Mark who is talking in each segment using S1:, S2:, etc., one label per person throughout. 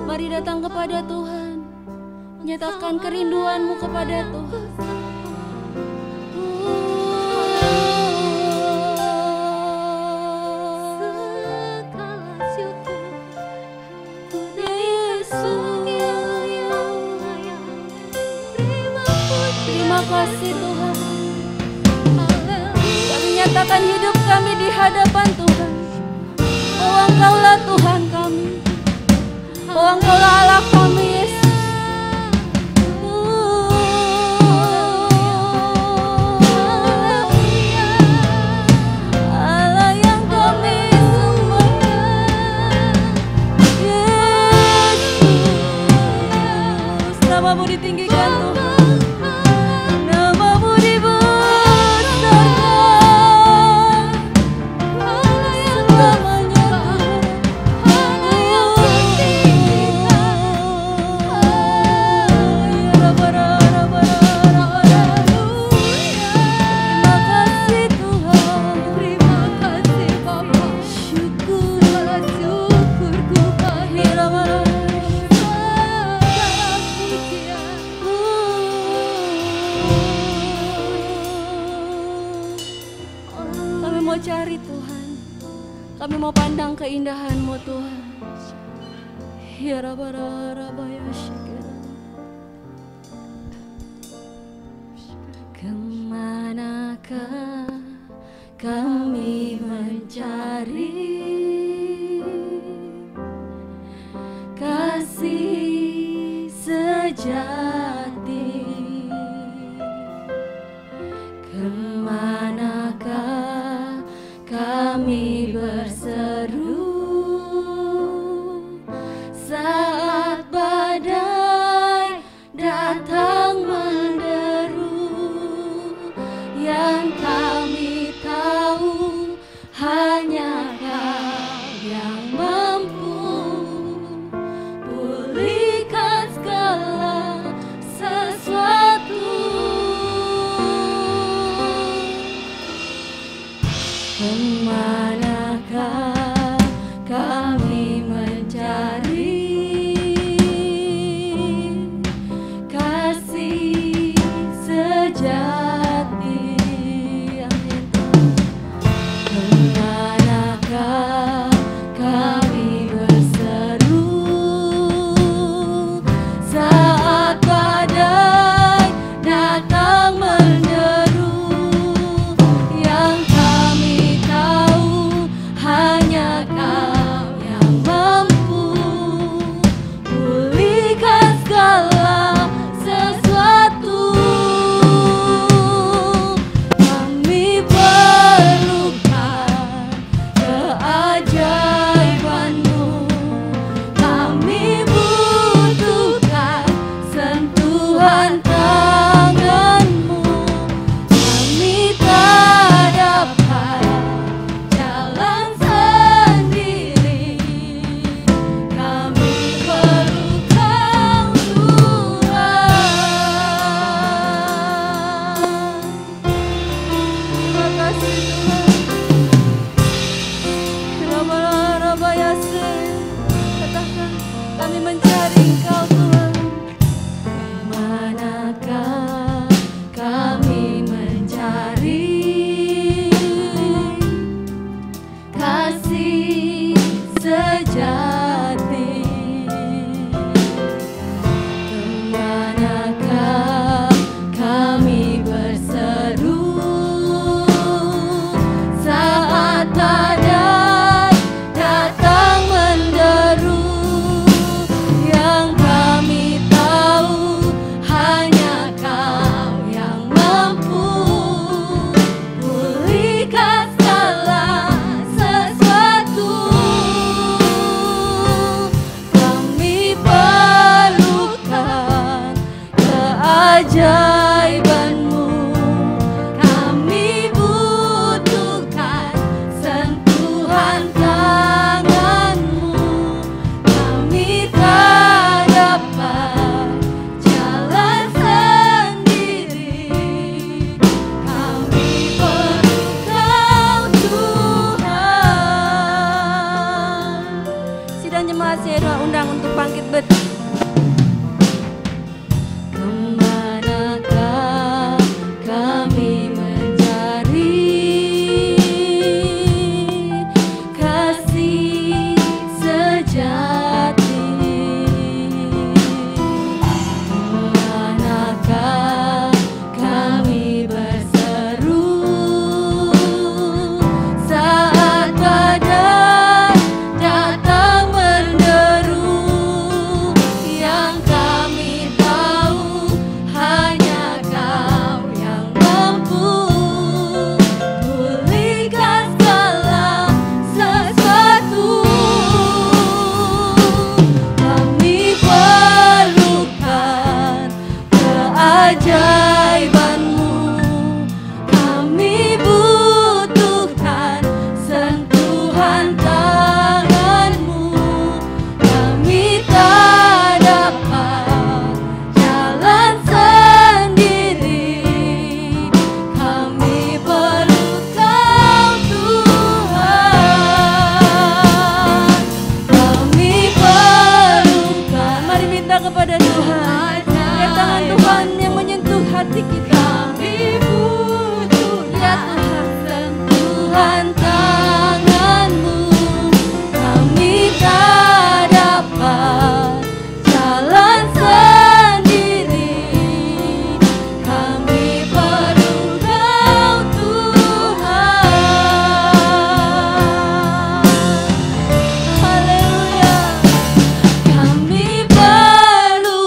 S1: Mari datang kepada Tuhan, nyatakan kerinduanmu kepada Tuhan. Terima kasih Tuhan. Kami nyatakan hidup kami di hadapan Tuhan. Oh, Engkaulah Tuhan kami. Oh, Engkaulah Allah kami, Yesus. Allah yang kami sembah. Yesus, namamu ditinggikan Tuhan. Cari Tuhan, kami mau pandang keindahan-Mu Tuhan. Ya Rabba-Rabba-Ya Syekera. Kemanakah kami mencari kasih sejati? Kemanakah kami berseru saat badai datang menderu? Yang kami tahu hanya Kau yang mampu pulihkan segala sesuatu. Kemanakah kami mencari kasih sejati? Kemanakah kami berseru saat badai datang menderu? Yang kami tahu hanya Kau yang mampu pulihkan segala sesuatu. Kami perlukan keajaiban-Mu, kami butuhkan sentuhan tangan-Mu. Kami tak dapat jalan sendiri, kami perlukan Tuhan. Terima kasih Tuhan. Rabba-Rabba-Ya katakan kami mencari Engkau Tuhan. Manakah kami mencari kasih sejati? Kemanakah kami berseru saat badai datang menderu? Yang kami kasih Tuhan, undang untuk bangkit berdiri. Kemanakah kami mencari kasih sejati? Kemanakah kami berseru saat badai datang menderu? Yang kami tahu hanya Kau yang mampu pulihkan segala sesuatu. Kami perlukan keajaiban-Mu, kami butuhkan sentuhan tangan-Mu. Kami tak dapat jalan sendiri, kami perlu Kau Tuhan. Kami perlukan, mari minta kepada Tuhan, ya tangan Tuhan yang menyentuh hati kita. Kami butuh ya Tuhan, sentuhan tangan-Mu. Kami tak dapat jalan sendiri, kami perlu Kau Tuhan. Haleluya. Kami perlu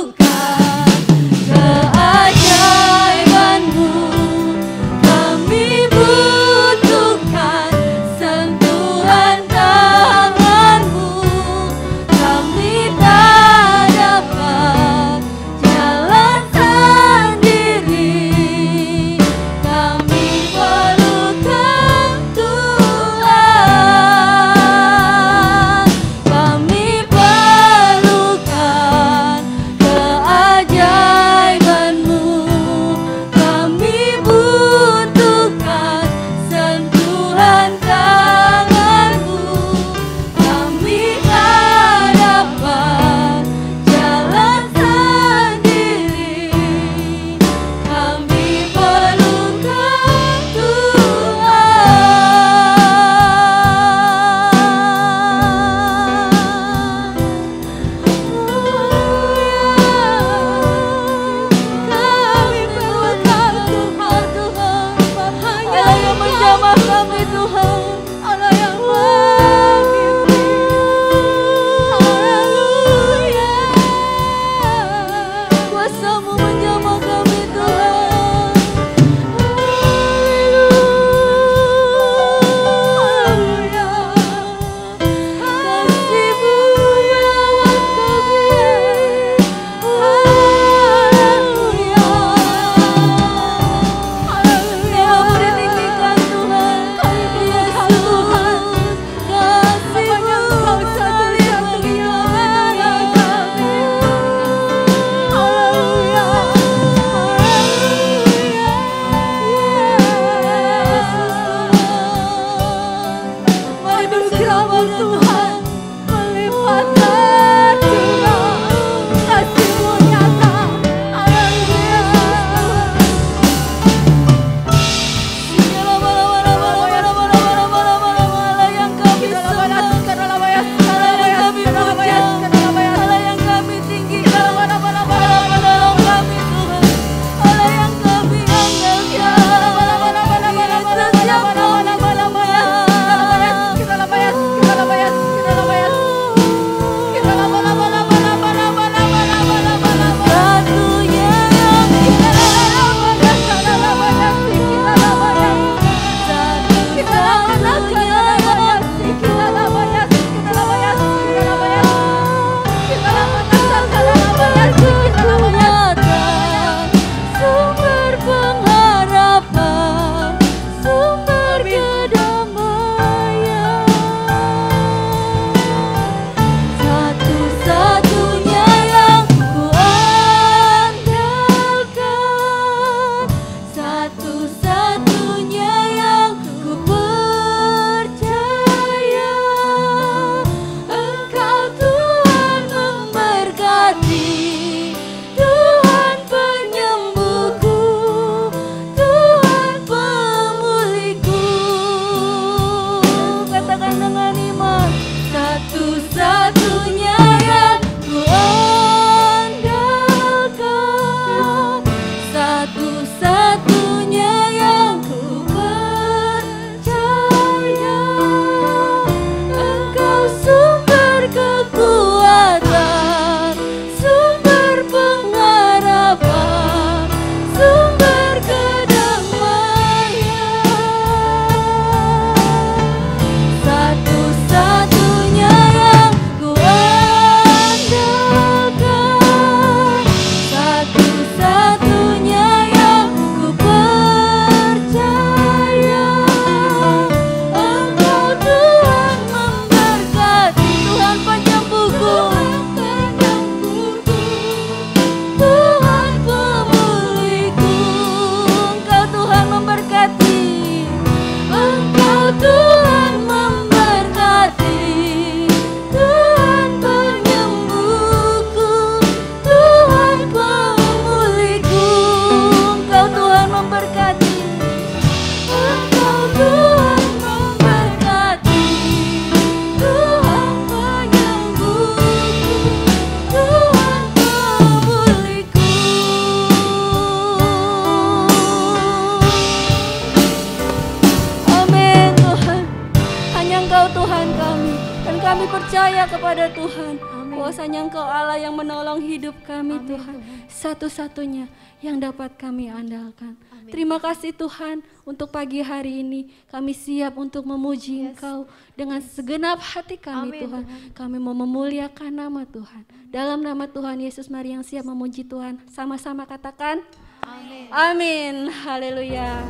S1: kepada Tuhan.
S2: Amin.
S1: Bahwasanya Engkau Allah yang menolong hidup kami,
S2: Amin,
S1: Tuhan.
S2: Tuhan.
S1: Satu-satunya yang dapat kami andalkan.
S2: Amin.
S1: Terima kasih Tuhan untuk pagi hari ini. Kami siap untuk memuji Engkau dengan segenap hati kami,
S2: Amin,
S1: Tuhan.
S2: Tuhan.
S1: Kami mau memuliakan nama Tuhan. Dalam nama Tuhan Yesus, mari yang siap memuji Tuhan. Sama-sama katakan
S2: Amin.
S1: amin. Haleluya.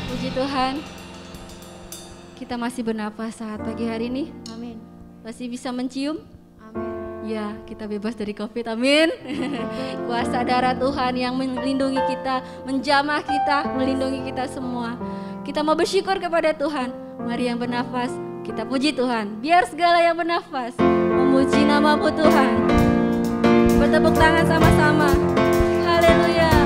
S1: Puji Tuhan, kita masih bernapas saat pagi hari ini.
S2: Amin.
S1: Masih bisa mencium?
S2: Amin.
S1: Ya, kita bebas dari COVID, amin. Kuasa darah Tuhan yang melindungi kita, menjamah kita, melindungi kita semua. Kita mau bersyukur kepada Tuhan. Mari yang bernafas, kita puji Tuhan. Biar segala yang bernafas memuji nama-Mu Tuhan. Bertepuk tangan sama-sama. Haleluya.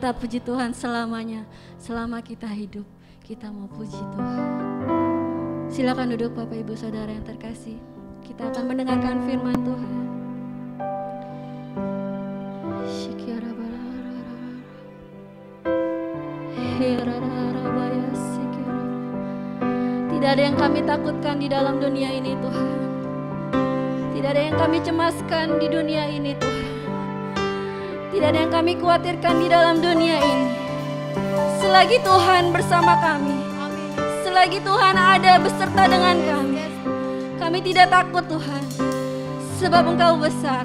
S1: tetap puji Tuhan selamanya. Selama kita hidup, kita mau puji Tuhan. Silakan duduk Bapak Ibu Saudara yang terkasih. Kita akan mendengarkan firman Tuhan. Tidak ada yang kami takutkan di dalam dunia ini, Tuhan. Tidak ada yang kami cemaskan di dunia ini, Tuhan. Tidak ada yang kami khawatirkan di dalam dunia ini. Selagi Tuhan bersama kami, selagi Tuhan ada beserta dengan kami tidak takut, Tuhan. Sebab Engkau besar.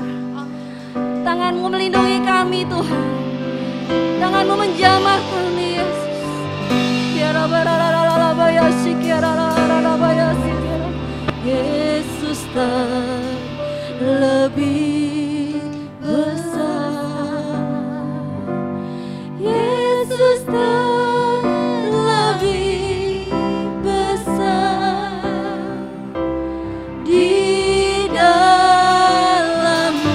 S1: Tangan-Mu melindungi kami, Tuhan. Tangan-Mu menjamah kami, Yesus. Yesus terlebih besar. Yesus terlebih besar di dalamku.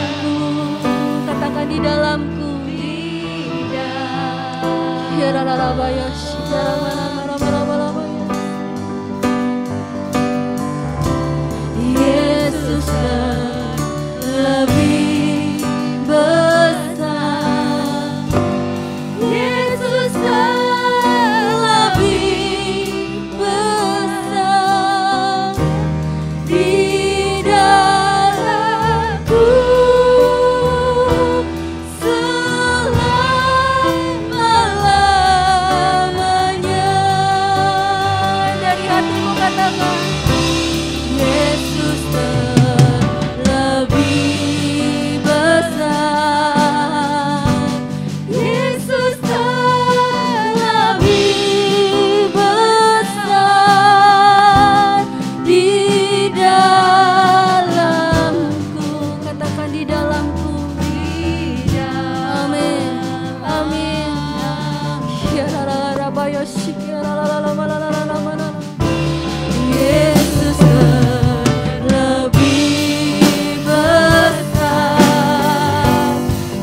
S1: Katakan di dalamku. Di dalamku. Yesus terlebih besar. Yesus terlebih besar di dalamku selama-lamanya. Dari hatimu katakan, Yesus terlebih besar. Yesus terlebih besar di dalamku. Katakan di dalamku. Amin. Amin. Yesus terlebih besar.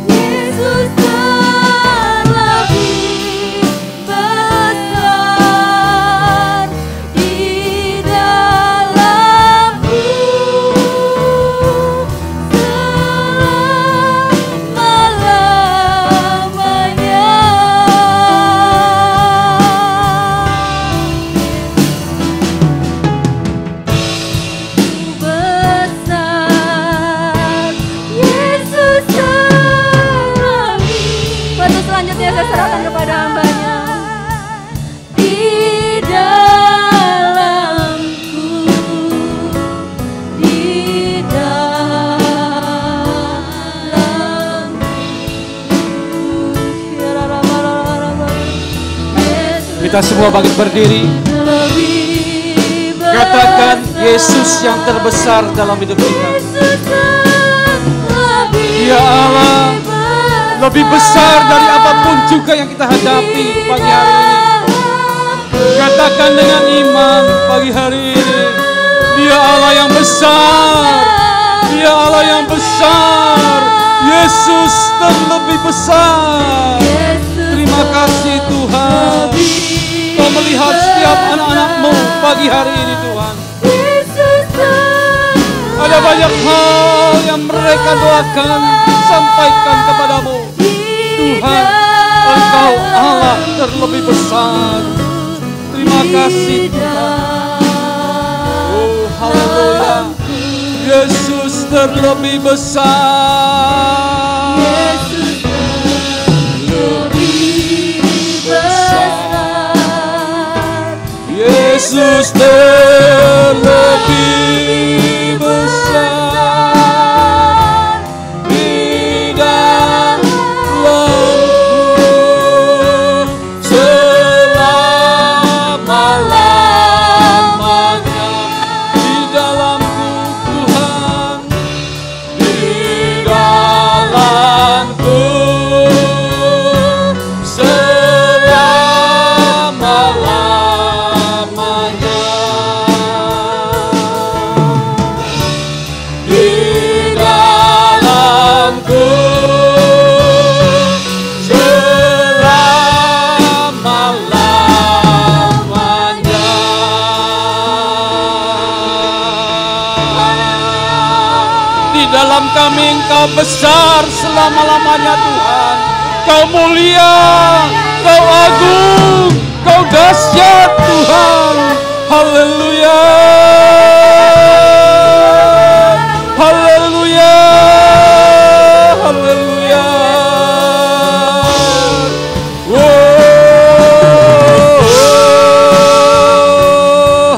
S1: Yesus terlebih besar di dalamku selama-lamanya. Besar Yesus terlebih. Batu selanjutnya saya serahkan kepada hamba-Nya. Di dalamku, di dalamku.
S2: Kita semua bangkit berdiri. Katakan Yesus yang terbesar dalam hidup kita. Ya Allah, lebih besar dari apapun juga yang kita hadapi pagi hari ini. Katakan dengan iman pagi hari ini, Dia Allah yang besar. Dia Allah yang besar. Yesus terlebih besar. Terima kasih Tuhan. Kau melihat setiap anak-anak-Mu pagi hari ini, Tuhan. Ada banyak hal yang mereka doakan, sampaikan kepadamu. Tuhan, Engkau Allah terlebih besar. Terima kasih Tuhan. Oh, haleluya. Yesus terlebih besar.
S1: Yesus terlebih besar.
S2: Yesus terlebih besar di dalamku selama-lamanya. Di dalamku Tuhan, di dalamku selama-lamanya. kami Engkau besar selama-lamanya Tuhan. Kau mulia, Kau agung, Kau dahsyat Tuhan. Haleluya. Haleluya. Haleluya.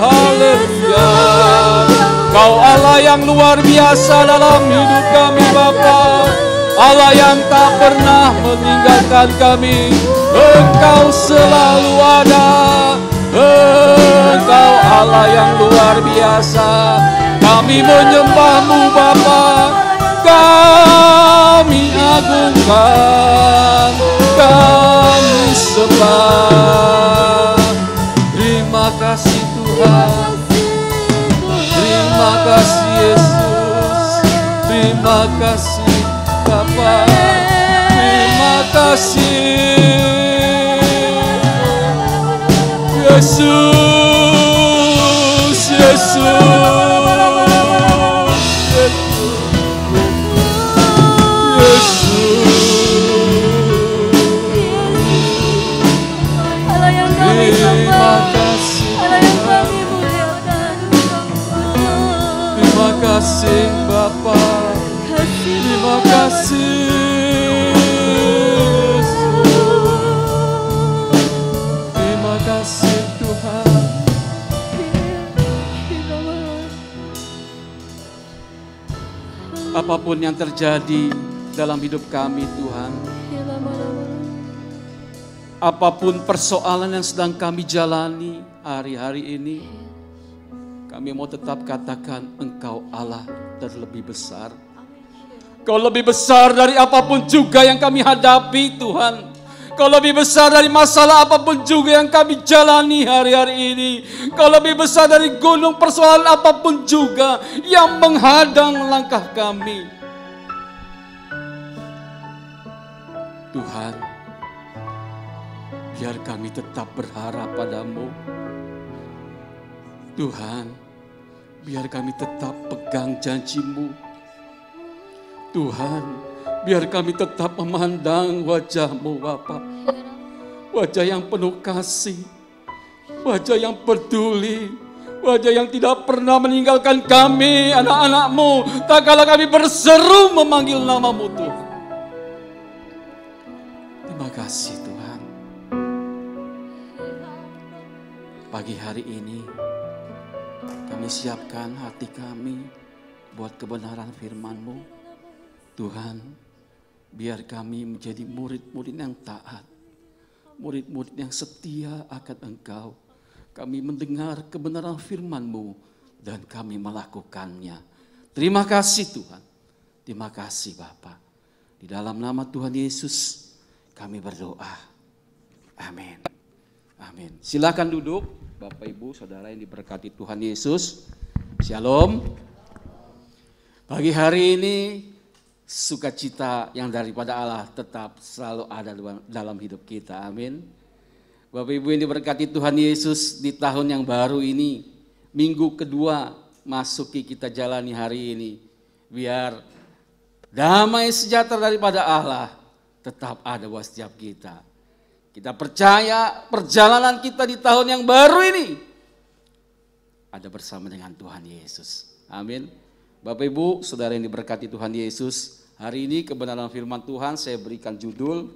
S2: Haleluya. Kau Allah yang luar biasa dalam hidup kami Bapa. Allah yang tak pernah meninggalkan kami. Engkau selalu ada. Engkau Allah yang luar biasa. Kami menyembah-Mu Bapa. Kami agungkan, kami sembah. Terima kasih Tuhan. Terima kasih Yesus. Terima kasih Bapa. Terima kasih Yesus. Yesus. Terima kasih Bapa. Terima kasih terima kasih Tuhan. Apapun yang terjadi dalam hidup kami Tuhan, apapun persoalan yang sedang kami jalani hari-hari ini, kami mau tetap katakan Engkau Allah terlebih besar. Kau lebih besar dari apapun juga yang kami hadapi Tuhan. Kau lebih besar dari masalah apapun juga yang kami jalani hari-hari ini. Kau lebih besar dari gunung persoalan apapun juga yang menghadang langkah kami. Tuhan, biar kami tetap berharap padamu. Tuhan, biar kami tetap pegang janji-Mu. Tuhan, biar kami tetap memandang wajah-Mu Bapa. Wajah yang penuh kasih, wajah yang peduli, wajah yang tidak pernah meninggalkan kami, anak-anak-Mu, tak kala kami berseru memanggil nama-Mu Tuhan. Terima kasih Tuhan. Pagi hari ini kami siapkan hati kami buat kebenaran firman-Mu. Tuhan, biar kami menjadi murid-murid yang taat, murid-murid yang setia akan Engkau. Kami mendengar kebenaran firman-Mu dan kami melakukannya. Terima kasih Tuhan. Terima kasih Bapa. Di dalam nama Tuhan Yesus kami berdoa. Amin. Amin. Silakan duduk Bapak Ibu Saudara yang diberkati Tuhan Yesus. Shalom. Pagi hari ini sukacita yang daripada Allah tetap selalu ada dalam hidup kita. Amin. Bapak Ibu yang diberkati Tuhan Yesus, di tahun yang baru ini, minggu kedua masuki kita jalani hari ini, biar damai sejahtera daripada Allah tetap ada buat setiap kita. Kita percaya perjalanan kita di tahun yang baru ini ada bersama dengan Tuhan Yesus. Amin. Bapak Ibu Saudara yang diberkati Tuhan Yesus, hari ini kebenaran firman Tuhan saya berikan judul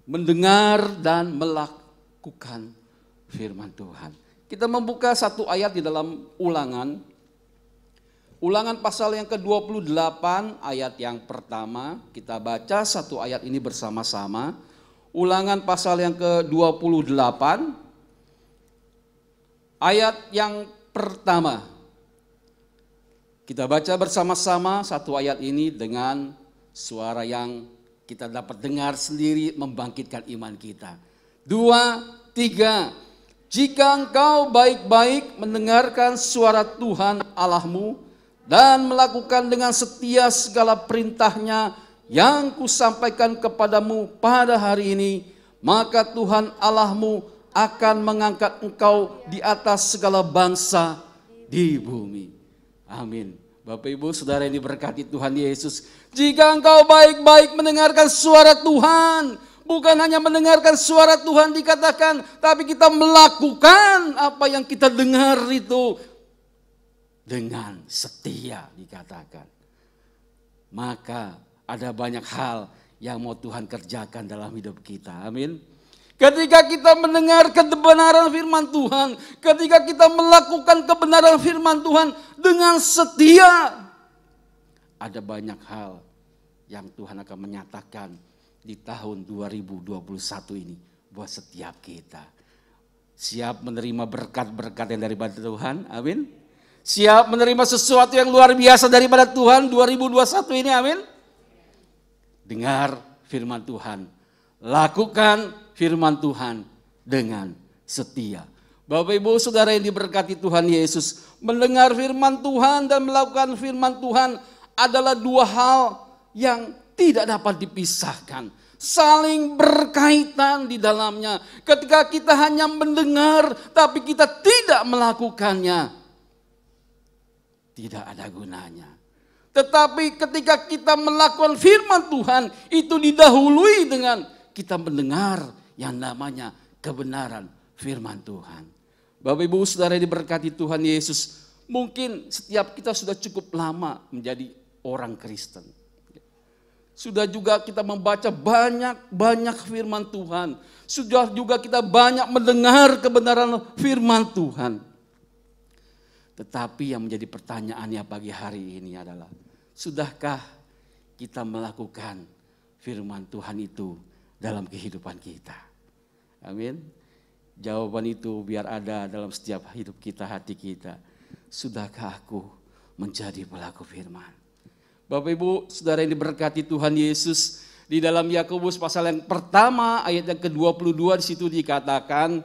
S2: mendengar dan melakukan firman Tuhan. Kita membuka satu ayat di dalam Ulangan. Ulangan pasal yang ke-28 ayat yang pertama. Kita baca satu ayat ini bersama-sama. Ulangan pasal yang ke-28 ayat yang pertama. Kita baca bersama-sama satu ayat ini dengan suara yang kita dapat dengar sendiri membangkitkan iman kita. 2, 3. Jika engkau baik-baik mendengarkan suara Tuhan Allahmu dan melakukan dengan setia segala perintahnya yang kusampaikan kepadamu pada hari ini, maka Tuhan Allahmu akan mengangkat engkau di atas segala bangsa di bumi. Amin.
S3: Bapak Ibu Saudara yang diberkati Tuhan Yesus, jika engkau baik-baik mendengarkan suara Tuhan, bukan hanya mendengarkan suara Tuhan dikatakan, tapi kita melakukan apa yang kita dengar itu dengan setia dikatakan. Maka ada banyak hal yang mau Tuhan kerjakan dalam hidup kita. Amin. Ketika kita mendengar kebenaran firman Tuhan, ketika kita melakukan kebenaran firman Tuhan dengan setia, ada banyak hal yang Tuhan akan menyatakan di tahun 2021 ini buat setiap kita. Siap menerima berkat-berkat yang daripada Tuhan, amin. Siap menerima sesuatu yang luar biasa daripada Tuhan 2021 ini, amin. Dengar firman Tuhan, lakukan firman Tuhan dengan setia. Bapak Ibu Saudara yang diberkati Tuhan Yesus, mendengar firman Tuhan dan melakukan firman Tuhan adalah dua hal yang tidak dapat dipisahkan. Saling berkaitan di dalamnya. Ketika kita hanya mendengar tapi kita tidak melakukannya, tidak ada gunanya. Tetapi ketika kita melakukan firman Tuhan, itu didahului dengan kita mendengar yang namanya kebenaran firman Tuhan. Bapak Ibu Saudara yang diberkati Tuhan Yesus, mungkin setiap kita sudah cukup lama menjadi orang Kristen. Sudah juga kita membaca banyak firman Tuhan. Sudah juga kita banyak mendengar kebenaran firman Tuhan. Tetapi yang menjadi pertanyaannya pagi hari ini adalah, sudahkah kita melakukan firman Tuhan itu dalam kehidupan kita? Amin. Jawaban itu biar ada dalam setiap hidup kita, hati kita. Sudahkah aku menjadi pelaku firman? Bapak Ibu Saudara yang diberkati Tuhan Yesus, di dalam Yakobus pasal yang pertama ayat yang ke-22 di situ dikatakan,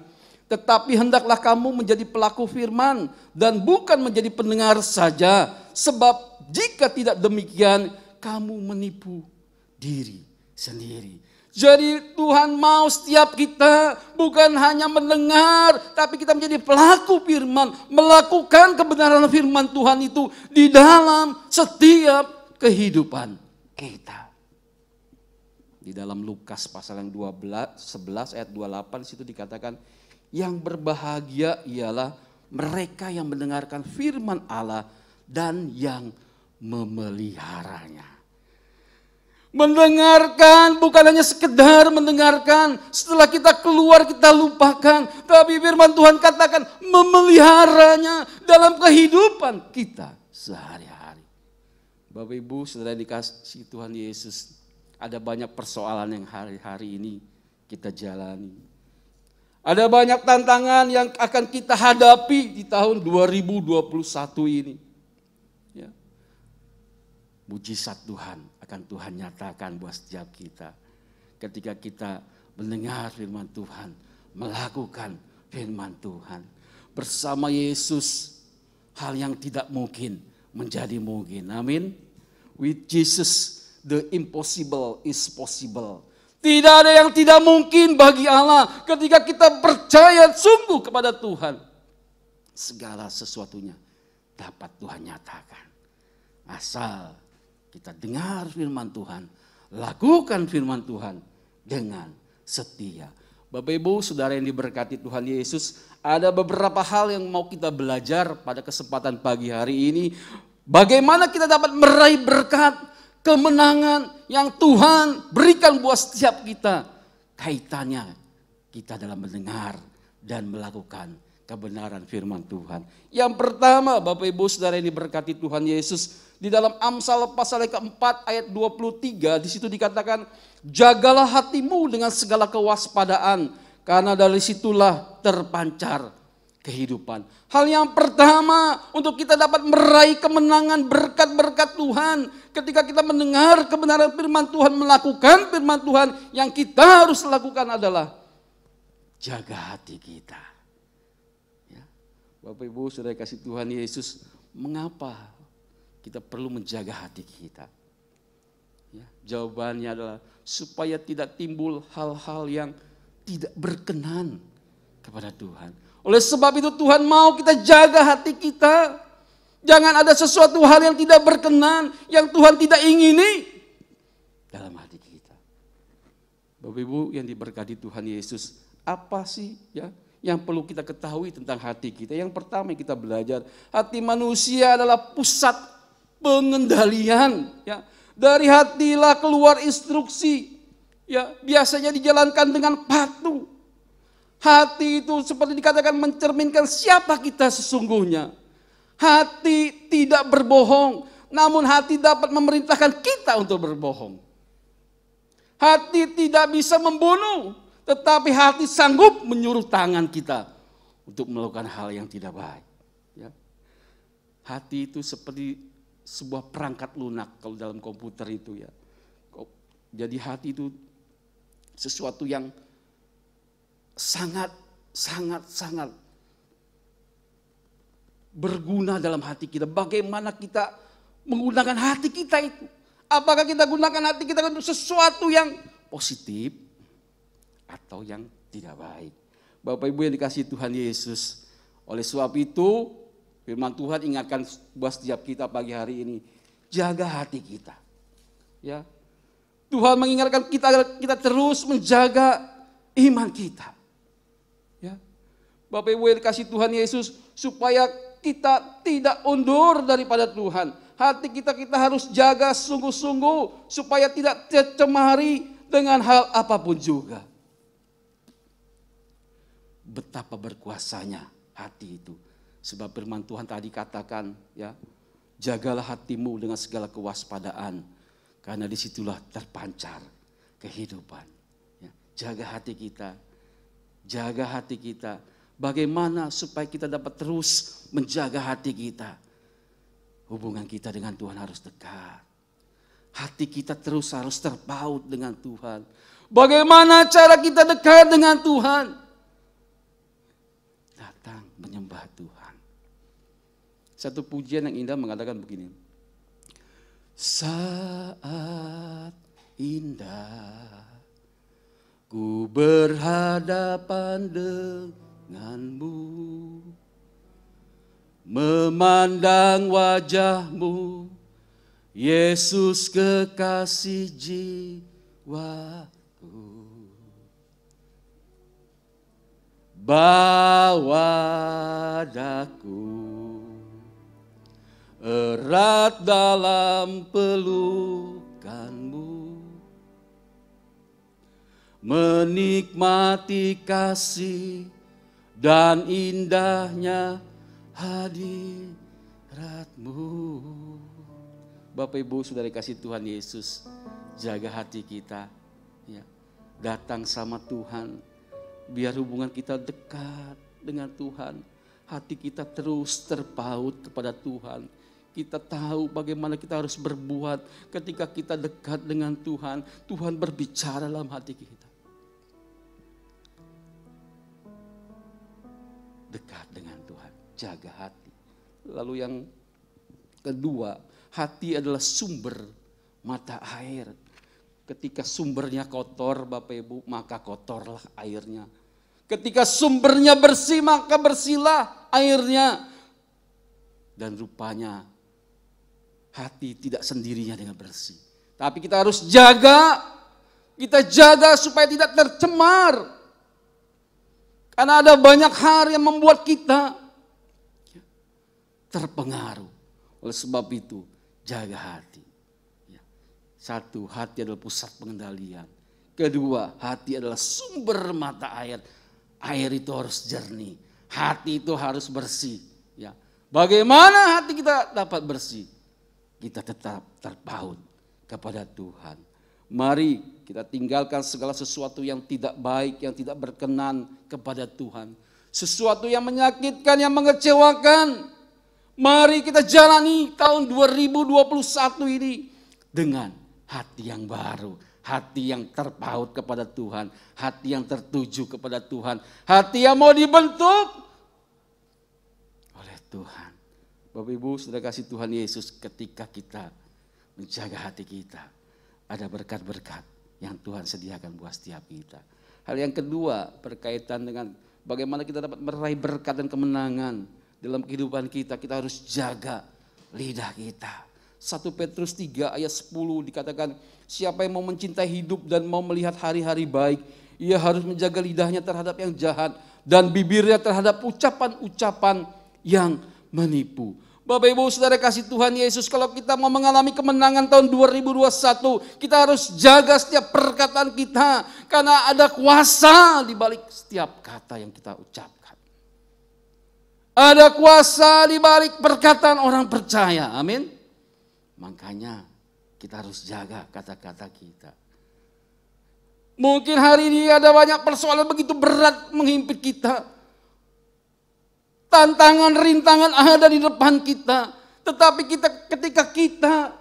S3: tetapi hendaklah kamu menjadi pelaku firman dan bukan menjadi pendengar saja, sebab jika tidak demikian kamu menipu diri sendiri. Jadi Tuhan mau setiap kita bukan hanya mendengar, tapi kita menjadi pelaku firman, melakukan kebenaran firman Tuhan itu di dalam setiap kehidupan kita. Di dalam Lukas pasal yang 11 ayat 28 di situ dikatakan, yang berbahagia ialah mereka yang mendengarkan firman Allah dan yang memeliharanya. Mendengarkan bukan hanya sekedar mendengarkan, setelah kita keluar kita lupakan, tapi firman Tuhan katakan memeliharanya dalam kehidupan kita sehari-hari. Bapak Ibu Saudara dikasihi Tuhan Yesus, ada banyak persoalan yang hari-hari ini kita jalani. Ada banyak tantangan yang akan kita hadapi di tahun 2021 ini. Ya. Mujizat Tuhan akan Tuhan nyatakan buat setiap kita. Ketika kita mendengar firman Tuhan, melakukan firman Tuhan. Bersama Yesus, hal yang tidak mungkin menjadi mungkin. Amin. With Jesus, the impossible is possible. Tidak ada yang tidak mungkin bagi Allah ketika kita percaya sungguh kepada Tuhan. Segala sesuatunya dapat Tuhan nyatakan. Asal kita dengar firman Tuhan, lakukan firman Tuhan dengan setia. Bapak Ibu Saudara yang diberkati Tuhan Yesus, ada beberapa hal yang mau kita belajar pada kesempatan pagi hari ini. Bagaimana kita dapat meraih berkat, kemenangan yang Tuhan berikan buat setiap kita. Kaitannya kita dalam mendengar dan melakukan kebenaran firman Tuhan. Yang pertama, Bapak Ibu Saudara yang diberkati Tuhan Yesus, di dalam Amsal pasal keempat ayat 23 di situ dikatakan, jagalah hatimu dengan segala kewaspadaan, karena dari situlah terpancar kehidupan. Hal yang pertama untuk kita dapat meraih kemenangan, berkat-berkat Tuhan, ketika kita mendengar kebenaran firman Tuhan, melakukan firman Tuhan, yang kita harus lakukan adalah jaga hati kita. Ya. Bapak Ibu Saudara kasih Tuhan Yesus, mengapa kita perlu menjaga hati kita? Ya, jawabannya adalah supaya tidak timbul hal-hal yang tidak berkenan kepada Tuhan. Oleh sebab itu Tuhan mau kita jaga hati kita. Jangan ada sesuatu hal yang tidak berkenan, yang Tuhan tidak ingini dalam hati kita. Bapak Ibu yang diberkati Tuhan Yesus, apa sih ya yang perlu kita ketahui tentang hati kita? Yang pertama yang kita belajar, hati manusia adalah pusat pengendalian. Ya. Dari hatilah keluar instruksi. Ya, biasanya dijalankan dengan patuh. Hati itu seperti dikatakan mencerminkan siapa kita sesungguhnya. Hati tidak berbohong, namun hati dapat memerintahkan kita untuk berbohong. Hati tidak bisa membunuh, tetapi hati sanggup menyuruh tangan kita untuk melakukan hal yang tidak baik. Ya. Hati itu seperti sebuah perangkat lunak kalau dalam komputer itu ya. Jadi hati itu sesuatu yang sangat berguna dalam hati kita. Bagaimana kita menggunakan hati kita itu? Apakah kita gunakan hati kita untuk sesuatu yang positif atau yang tidak baik? Bapak Ibu yang dikasihi Tuhan Yesus, oleh sebab itu firman Tuhan ingatkan buat setiap kita pagi hari ini, jaga hati kita. Ya, Tuhan mengingatkan kita terus menjaga iman kita. Ya, Bapak Ibu yang dikasihi Tuhan Yesus, supaya kita tidak undur daripada Tuhan. Hati kita harus jaga sungguh-sungguh supaya tidak tercemari dengan hal apapun juga. Betapa berkuasanya hati itu. Sebab firman Tuhan tadi katakan, ya, jagalah hatimu dengan segala kewaspadaan, karena disitulah terpancar kehidupan. Ya, jaga hati kita, jaga hati kita. Bagaimana supaya kita dapat terus menjaga hati kita? Hubungan kita dengan Tuhan harus dekat. Hati kita terus harus terpaut dengan Tuhan. Bagaimana cara kita dekat dengan Tuhan? Datang menyembah Tuhan. Satu pujian yang indah mengatakan begini. Saat indah ku berhadapan denganmu, memandang wajahmu, Yesus kekasih jiwaku. Bawa daku erat dalam pelukanmu, menikmati kasih dan indahnya hadiratmu. Bapak Ibu saudara kasih Tuhan Yesus, jaga hati kita, ya. Datang sama Tuhan, biar hubungan kita dekat dengan Tuhan. Hati kita terus terpaut kepada Tuhan. Kita tahu bagaimana kita harus berbuat ketika kita dekat dengan Tuhan. Tuhan berbicara dalam hati kita. Dekat dengan Tuhan, jaga hati. Lalu yang kedua, hati adalah sumber mata air. Ketika sumbernya kotor, Bapak Ibu, maka kotorlah airnya. Ketika sumbernya bersih, maka bersihlah airnya. Dan rupanya hati tidak sendirinya dengan bersih. Tapi kita harus jaga. Kita jaga supaya tidak tercemar. Karena ada banyak hal yang membuat kita terpengaruh. Oleh sebab itu, jaga hati. Satu, hati adalah pusat pengendalian. Kedua, hati adalah sumber mata air. Air itu harus jernih. Hati itu harus bersih. Ya. Bagaimana hati kita dapat bersih? Kita tetap terpaut kepada Tuhan. Mari kita tinggalkan segala sesuatu yang tidak baik, yang tidak berkenan kepada Tuhan. Sesuatu yang menyakitkan, yang mengecewakan. Mari kita jalani tahun 2021 ini dengan hati yang baru. Hati yang terpaut kepada Tuhan. Hati yang tertuju kepada Tuhan. Hati yang mau dibentuk oleh Tuhan. Bapak Ibu sudah kasih Tuhan Yesus, ketika kita menjaga hati kita, ada berkat-berkat yang Tuhan sediakan buat setiap kita. Hal yang kedua berkaitan dengan bagaimana kita dapat meraih berkat dan kemenangan dalam kehidupan kita. Kita harus jaga lidah kita. 1 Petrus 3 ayat 10 dikatakan, siapa yang mau mencintai hidup dan mau melihat hari-hari baik, ia harus menjaga lidahnya terhadap yang jahat dan bibirnya terhadap ucapan-ucapan yang menipu. Bapak Ibu Saudara kasih Tuhan Yesus, kalau kita mau mengalami kemenangan tahun 2021, kita harus jaga setiap perkataan kita, karena ada kuasa di balik setiap kata yang kita ucapkan. Ada kuasa di balik perkataan orang percaya, amin. Makanya kita harus jaga kata-kata kita. Mungkin hari ini ada banyak persoalan begitu berat menghimpit kita. Tantangan, rintangan ada di depan kita. Tetapi ketika kita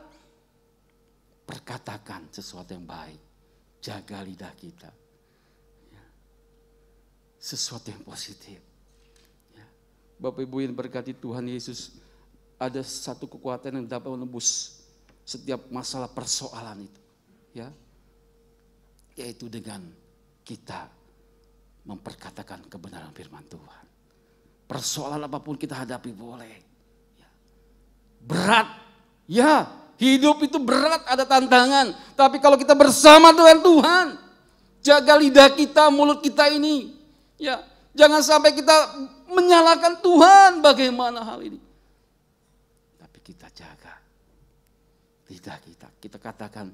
S3: perkatakan sesuatu yang baik, jaga lidah kita. Sesuatu yang positif. Bapak Ibu yang berkati Tuhan Yesus, ada satu kekuatan yang dapat menembus setiap masalah persoalan itu. Ya, yaitu dengan kita memperkatakan kebenaran firman Tuhan. Persoalan apapun kita hadapi boleh. Berat, ya hidup itu berat, ada tantangan. Tapi kalau kita bersama dengan Tuhan, jaga lidah kita, mulut kita ini. Ya, jangan sampai kita menyalahkan Tuhan bagaimana hal ini. Tapi kita jaga lidah kita. Kita katakan,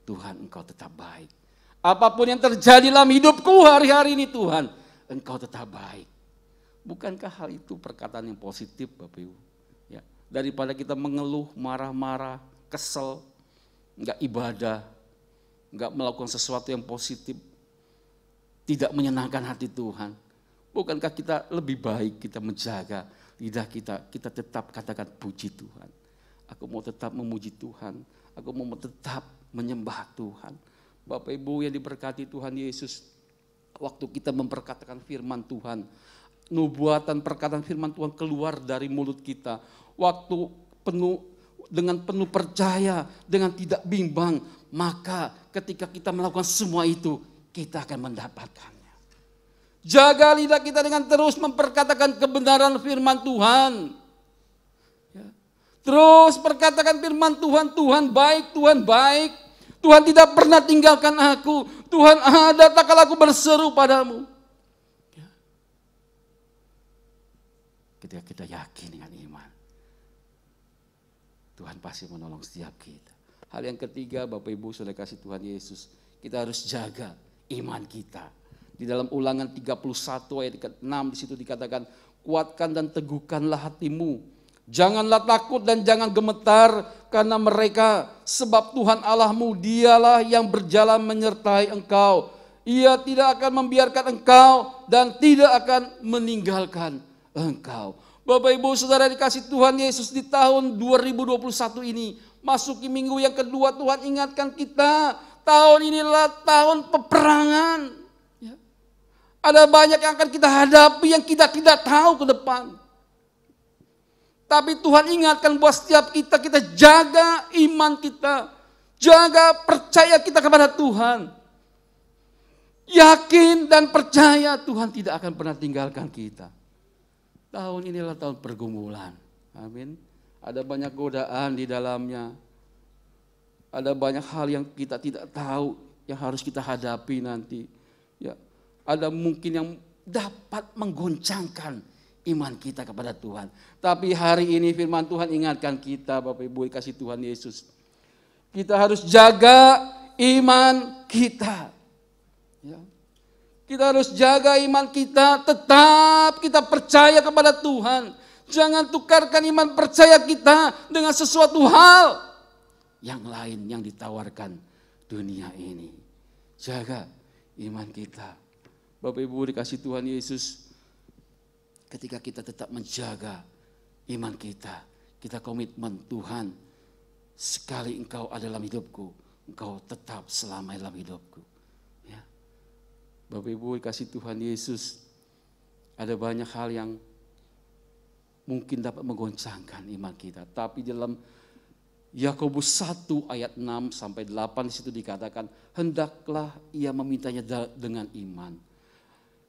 S3: Tuhan Engkau tetap baik. Apapun yang terjadi dalam hidupku hari-hari ini Tuhan, Engkau tetap baik. Bukankah hal itu perkataan yang positif Bapak Ibu? Ya, daripada kita mengeluh, marah-marah, kesel, enggak ibadah, enggak melakukan sesuatu yang positif, tidak menyenangkan hati Tuhan. Bukankah kita lebih baik kita menjaga lidah kita, kita tetap katakan puji Tuhan. Aku mau tetap memuji Tuhan, aku mau tetap menyembah Tuhan. Bapak Ibu yang diberkati Tuhan Yesus, waktu kita memperkatakan firman Tuhan, nubuatan perkataan firman Tuhan keluar dari mulut kita, waktu dengan penuh percaya, dengan tidak bimbang, maka ketika kita melakukan semua itu, kita akan mendapatkannya. Jaga lidah kita dengan terus memperkatakan kebenaran firman Tuhan. Ya. Terus perkatakan firman Tuhan, Tuhan baik, Tuhan baik. Tuhan tidak pernah tinggalkan aku. Tuhan ada tak kala aku berseru padamu. Ketika kita yakin dengan iman, Tuhan pasti menolong setiap kita. Hal yang ketiga, Bapak Ibu Saudara kasih Tuhan Yesus, kita harus jaga iman kita. Di dalam Ulangan 31 ayat 6 di situ dikatakan, kuatkan dan teguhkanlah hatimu. Janganlah takut dan jangan gemetar karena mereka, sebab Tuhan Allahmu dialah yang berjalan menyertai engkau. Ia tidak akan membiarkan engkau dan tidak akan meninggalkan engkau. Bapak Ibu Saudara dikasih Tuhan Yesus, di tahun 2021 ini masuki minggu yang kedua, Tuhan ingatkan kita, tahun inilah tahun peperangan. Ya. Ada banyak yang akan kita hadapi yang kita tidak tahu ke depan. Tapi Tuhan ingatkan buat setiap kita jaga iman kita, jaga percaya kita kepada Tuhan. Yakin dan percaya Tuhan tidak akan pernah tinggalkan kita. Tahun inilah tahun pergumulan. Amin. Ada banyak godaan di dalamnya. Ada banyak hal yang kita tidak tahu yang harus kita hadapi nanti. Ya, ada mungkin yang dapat menggoncangkan iman kita kepada Tuhan. Tapi hari ini firman Tuhan ingatkan kita, Bapak Ibu kasih Tuhan Yesus. Kita harus jaga iman kita. Ya. Kita harus jaga iman kita, tetap kita percaya kepada Tuhan. Jangan tukarkan iman percaya kita dengan sesuatu hal yang lain yang ditawarkan dunia ini. Jaga iman kita. Bapak Ibu dikasih Tuhan Yesus, ketika kita tetap menjaga iman kita, kita komitmen Tuhan, sekali Engkau ada dalam hidupku, Engkau tetap selama dalam hidupku. Bapak Ibu kasih Tuhan Yesus, ada banyak hal yang mungkin dapat menggoncangkan iman kita. Tapi dalam Yakobus 1 ayat 6 sampai 8 di situ dikatakan, hendaklah ia memintanya dengan iman.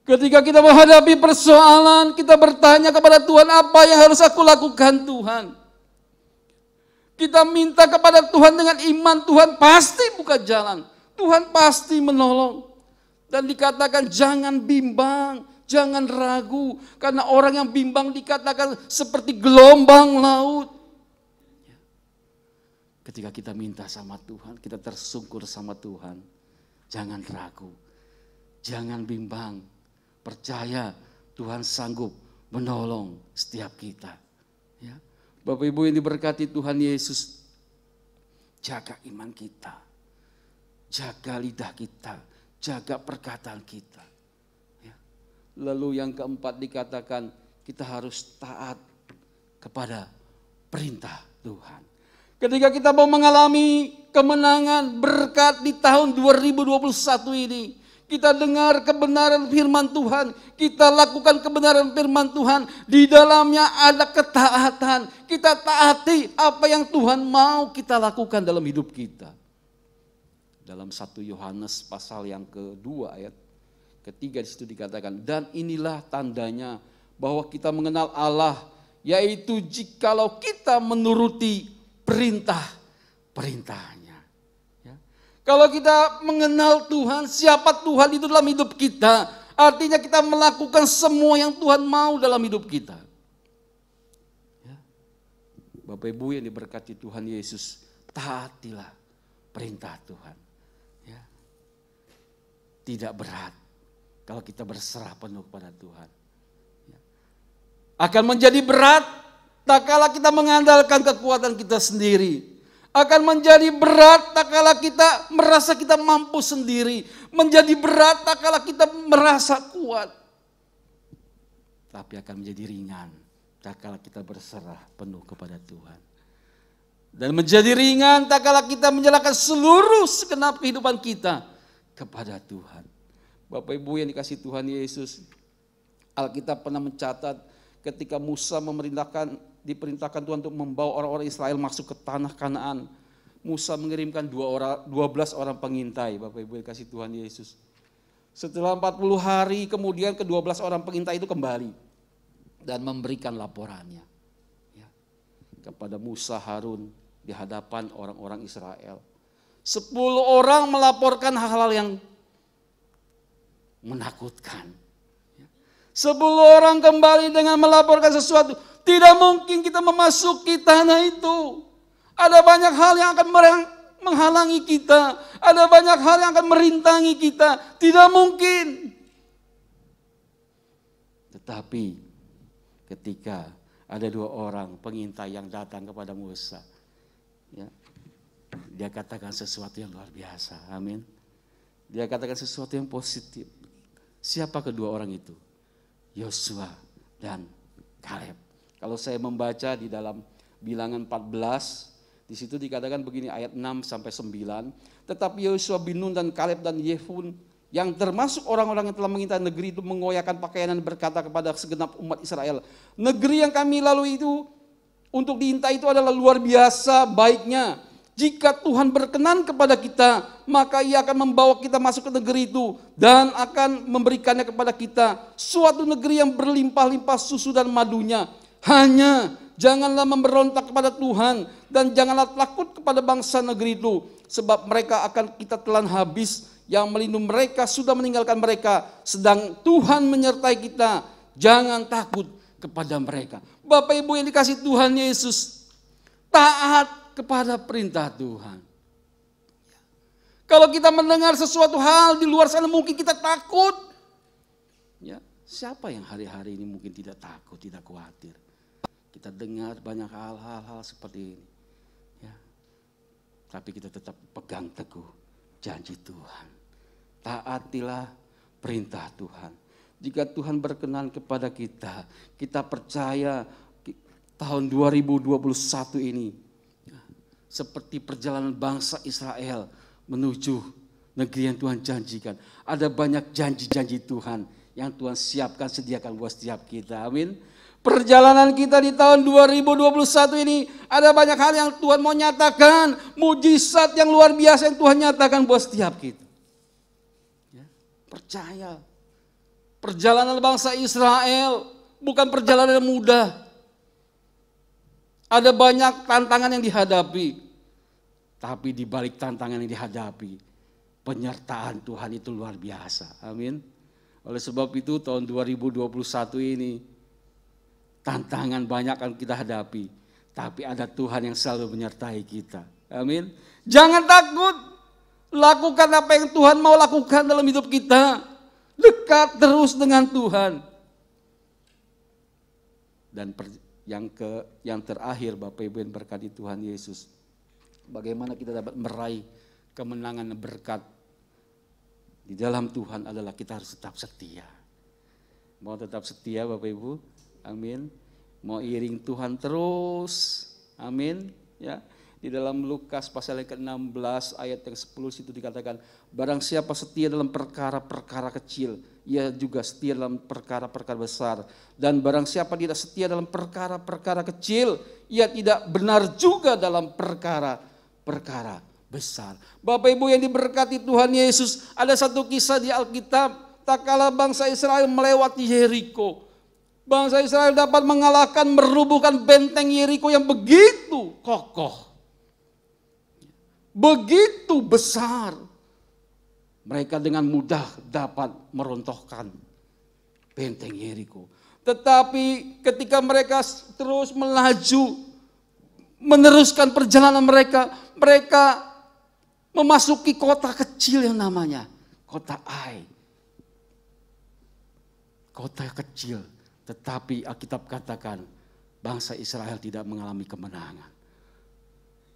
S3: Ketika kita menghadapi persoalan, kita bertanya kepada Tuhan, apa yang harus aku lakukan Tuhan? Kita minta kepada Tuhan dengan iman, Tuhan pasti buka jalan. Tuhan pasti menolong. Dan dikatakan jangan bimbang, jangan ragu. Karena orang yang bimbang dikatakan seperti gelombang laut. Ketika kita minta sama Tuhan, kita tersungkur sama Tuhan. Jangan ragu, jangan bimbang. Percaya Tuhan sanggup menolong setiap kita. Ya. Bapak Ibu yang diberkati Tuhan Yesus, jaga iman kita, jaga lidah kita, jaga perkataan kita. Ya. Lalu yang keempat dikatakan kita harus taat kepada perintah Tuhan. Ketika kita mau mengalami kemenangan berkat di tahun 2021 ini, kita dengar kebenaran firman Tuhan, kita lakukan kebenaran firman Tuhan, di dalamnya ada ketaatan. Kita taati apa yang Tuhan mau kita lakukan dalam hidup kita. Dalam 1 Yohanes pasal yang kedua ayat ketiga di situ dikatakan, dan inilah tandanya bahwa kita mengenal Allah, yaitu jikalau kita menuruti perintah-perintahnya. Kalau kita mengenal Tuhan, siapa Tuhan itu dalam hidup kita, artinya kita melakukan semua yang Tuhan mau dalam hidup kita. Ya. Bapak Ibu yang diberkati Tuhan Yesus, taatilah perintah Tuhan. Ya. Tidak berat kalau kita berserah penuh kepada Tuhan. Ya. Akan menjadi berat tak kala kita mengandalkan kekuatan kita sendiri. Akan menjadi berat tak kala kita merasa kita mampu sendiri. Menjadi berat tak kala kita merasa kuat. Tapi akan menjadi ringan tak kala kita berserah penuh kepada Tuhan. Dan menjadi ringan tak kala kita menyerahkan seluruh segenap kehidupan kita kepada Tuhan. Bapak Ibu yang dikasihi Tuhan Yesus, Alkitab pernah mencatat ketika Musa diperintahkan Tuhan untuk membawa orang-orang Israel masuk ke tanah Kanaan. Musa mengirimkan 12 orang pengintai, Bapak Ibu yang kasih Tuhan Yesus. Setelah 40 hari kemudian ke-12 orang pengintai itu kembali dan memberikan laporannya ya, kepada Musa Harun di hadapan orang-orang Israel. 10 orang melaporkan hal-hal yang menakutkan. 10 orang kembali dengan melaporkan sesuatu. Tidak mungkin kita memasuki tanah itu. Ada banyak hal yang akan menghalangi kita. Ada banyak hal yang akan merintangi kita. Tidak mungkin. Tetapi ketika ada 2 orang pengintai yang datang kepada Musa, ya, dia katakan sesuatu yang luar biasa. Amin. Dia katakan sesuatu yang positif. Siapa kedua orang itu? Yosua dan Kaleb. Kalau saya membaca di dalam Bilangan 14, di situ dikatakan begini ayat 6 sampai 9. Tetapi Yosua bin Nun dan Kaleb dan Yefun yang termasuk orang-orang yang telah mengintai negeri itu mengoyakkan pakaian dan berkata kepada segenap umat Israel, negeri yang kami lalui itu untuk diintai itu adalah luar biasa baiknya. Jika Tuhan berkenan kepada kita, maka Ia akan membawa kita masuk ke negeri itu dan akan memberikannya kepada kita, suatu negeri yang berlimpah-limpah susu dan madunya. Hanya janganlah memberontak kepada Tuhan dan janganlah takut kepada bangsa negeri itu, sebab mereka akan kita telan habis. Yang melindungi mereka sudah meninggalkan mereka, sedang Tuhan menyertai kita. Jangan takut kepada mereka. Bapak Ibu yang dikasihi Tuhan Yesus, taat kepada perintah Tuhan. Kalau kita mendengar sesuatu hal di luar sana mungkin kita takut. Ya, siapa yang hari-hari ini mungkin tidak takut, tidak khawatir? Kita dengar banyak hal-hal seperti ini. Ya. Tapi kita tetap pegang teguh janji Tuhan. Taatilah perintah Tuhan. Jika Tuhan berkenan kepada kita, kita percaya tahun 2021 ini seperti perjalanan bangsa Israel menuju negeri yang Tuhan janjikan. Ada banyak janji-janji Tuhan yang Tuhan siapkan, sediakan buat setiap kita. Amin. Perjalanan kita di tahun 2021 ini ada banyak hal yang Tuhan mau nyatakan. Mujizat yang luar biasa yang Tuhan nyatakan buat setiap kita. Ya, percaya. Perjalanan bangsa Israel bukan perjalanan yang mudah. Ada banyak tantangan yang dihadapi. Tapi di balik tantangan yang dihadapi, penyertaan Tuhan itu luar biasa. Amin. Oleh sebab itu tahun 2021 ini tantangan banyak akan kita hadapi. Tapi ada Tuhan yang selalu menyertai kita. Amin. Jangan takut. Lakukan apa yang Tuhan mau lakukan dalam hidup kita. Dekat terus dengan Tuhan. Dan yang terakhir Bapak Ibu yang berkati Tuhan Yesus. Bagaimana kita dapat meraih kemenangan dan berkat di dalam Tuhan adalah kita harus tetap setia. Mau tetap setia Bapak Ibu? Amin. Mau iring Tuhan terus? Amin. Ya. Di dalam Lukas pasal yang ke-16 ayat yang 10 situ dikatakan, barang siapa setia dalam perkara-perkara kecil, ia juga setia dalam perkara-perkara besar. Dan barang siapa tidak setia dalam perkara-perkara kecil, ia tidak benar juga dalam perkara-perkara besar. Bapak Ibu yang diberkati Tuhan Yesus, ada satu kisah di Alkitab, tak kala bangsa Israel melewati Yeriko. Bangsa Israel dapat mengalahkan, merubuhkan benteng Yeriko yang begitu kokoh. Begitu besar. Mereka dengan mudah dapat merontohkan benteng Yeriko. Tetapi ketika mereka terus melaju, meneruskan perjalanan mereka, mereka memasuki kota kecil yang namanya kota Ai. Kota kecil, tetapi Alkitab katakan bangsa Israel tidak mengalami kemenangan.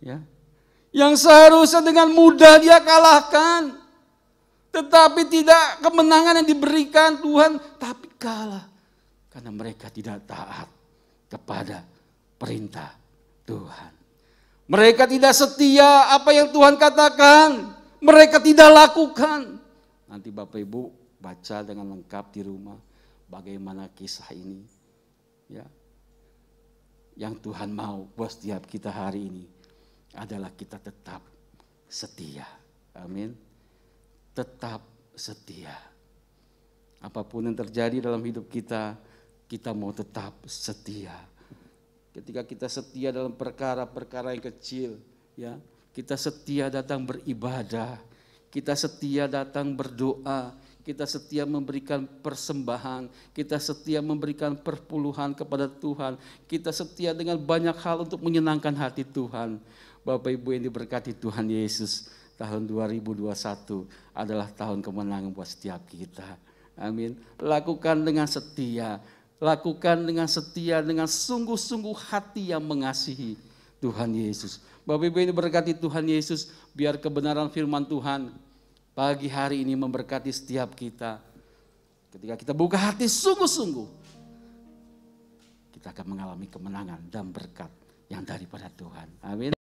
S3: Ya. Yang seharusnya dengan mudah dia kalahkan. Tetapi tidak kemenangan yang diberikan Tuhan, tapi kalah. Karena mereka tidak taat kepada perintah Tuhan. Mereka tidak setia apa yang Tuhan katakan. Mereka tidak lakukan. Nanti Bapak Ibu baca dengan lengkap di rumah bagaimana kisah ini. Ya. Yang Tuhan mau buat setiap kita hari ini adalah kita tetap setia. Amin. Tetap setia. Apapun yang terjadi dalam hidup kita, kita mau tetap setia. Ketika kita setia dalam perkara-perkara yang kecil, ya, kita setia datang beribadah, kita setia datang berdoa, kita setia memberikan persembahan, kita setia memberikan perpuluhan kepada Tuhan, kita setia dengan banyak hal untuk menyenangkan hati Tuhan. Bapak Ibu yang diberkati Tuhan Yesus, tahun 2021 adalah tahun kemenangan buat setiap kita. Amin. Lakukan dengan setia. Lakukan dengan setia, dengan sungguh-sungguh hati yang mengasihi Tuhan Yesus. Bapak Ibu yang diberkati Tuhan Yesus, biar kebenaran firman Tuhan pagi hari ini memberkati setiap kita. Ketika kita buka hati sungguh-sungguh, kita akan mengalami kemenangan dan berkat yang daripada Tuhan. Amin.